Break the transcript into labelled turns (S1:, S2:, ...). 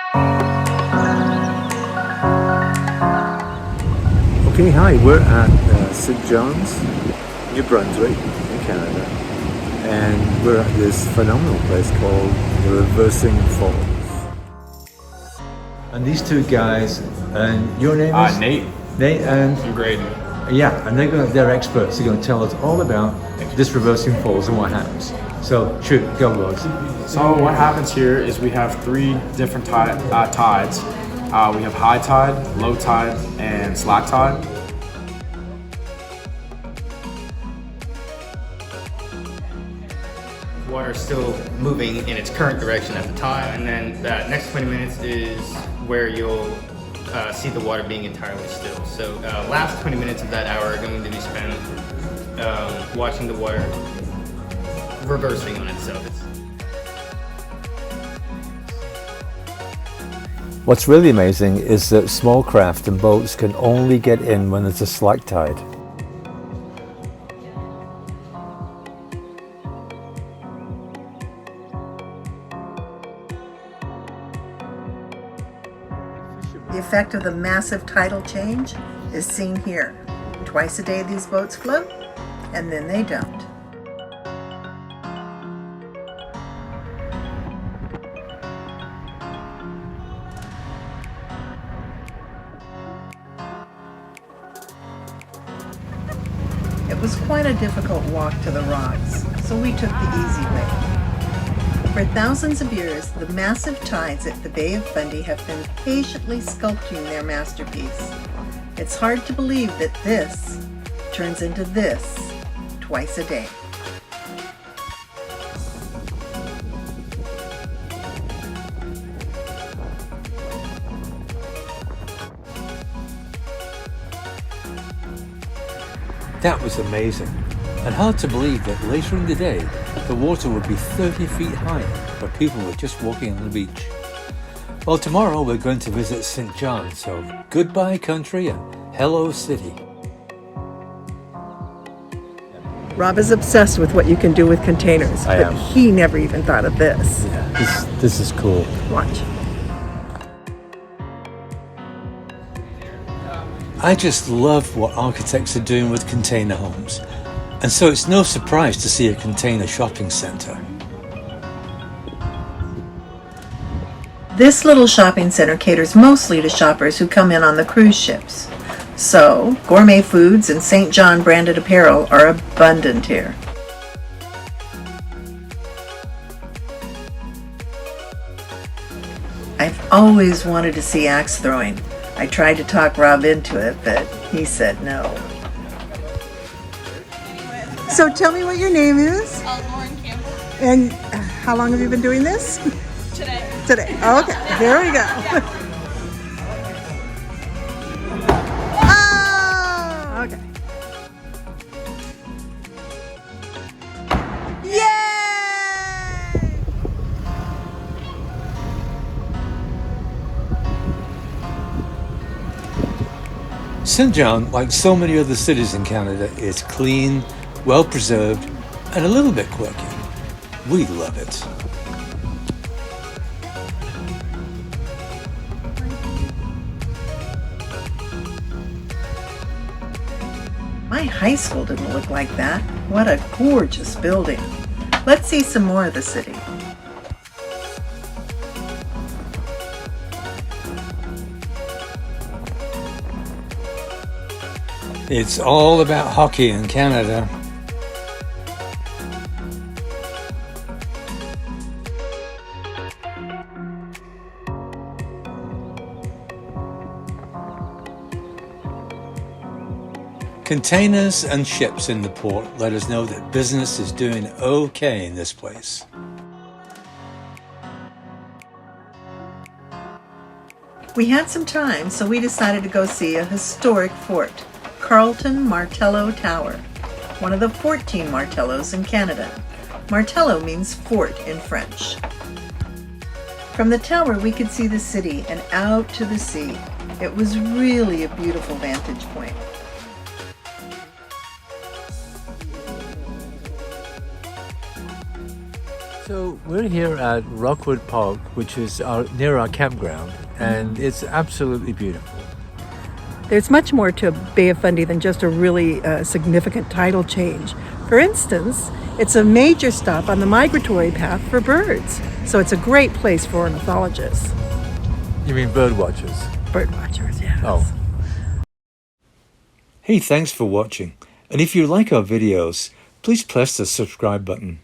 S1: Okay, hi, we're at St. John's, New Brunswick, in Canada, and we're at this phenomenal place called the Reversing Falls. And these two guys, and your name is?
S2: Nate.
S1: Nate and?
S2: I'm Graydon.
S1: Yeah, and they're experts. They're going to tell us all about this Reversing Falls and what happens. So, shoot, go, boys.
S2: So what happens here is we have three different tides. We have high tide, low tide, and slack tide.
S3: Water still moving in its current direction at the time, and then that next 20 minutes is where you'll see the water being entirely still. So last 20 minutes of that hour are going to be spent watching the water reversing on itself.
S1: What's really amazing is that small craft and boats can only get in when there's a slack tide.
S4: The effect of the massive tidal change is seen here. Twice a day these boats float, and then they don't. It was quite a difficult walk to the rocks, so we took the easy way. For thousands of years, the massive tides at the Bay of Fundy have been patiently sculpting their masterpiece. It's hard to believe that this turns into this twice a day.
S1: That was amazing, and hard to believe that later in the day, the water would be 30 feet high, where people were just walking on the beach. Well, tomorrow we're going to visit St. John, so goodbye country and hello city.
S4: Rob is obsessed with what you can do with containers,
S1: I
S4: but
S1: am.
S4: he never even thought of this.
S1: Yeah, this is cool.
S4: Watch.
S1: I just love what architects are doing with container homes, and so it's no surprise to see a container shopping centre.
S4: This little shopping center caters mostly to shoppers who come in on the cruise ships. So, gourmet foods and St. John branded apparel are abundant here. I've always wanted to see axe throwing. I tried to talk Rob into it, but he said no. So tell me what your name is.
S5: Lauren Campbell.
S4: And how long have you been doing this?
S5: Today.
S4: Today. Okay, there we go. Oh! Okay. Yay!
S1: St. John, like so many other cities in Canada, is clean, well preserved, and a little bit quirky. We love it.
S4: My high school didn't look like that. What a gorgeous building. Let's see some more of the city.
S1: It's all about hockey in Canada. Containers and ships in the port let us know that business is doing okay in this place.
S4: We had some time, so we decided to go see a historic fort, Carleton Martello Tower, one of the 14 Martellos in Canada. Martello means fort in French. From the tower, we could see the city and out to the sea. It was really a beautiful vantage point.
S1: So we're here at Rockwood Park, which is near our campground, and it's absolutely beautiful.
S5: There's much more to Bay of Fundy than just a really significant tidal change. For instance, it's a major stop on the migratory path for birds, so it's a great place for ornithologists.
S1: You mean bird watchers?
S5: Bird watchers, yes.
S1: Oh. Hey, thanks for watching. And if you like our videos, please press the subscribe button.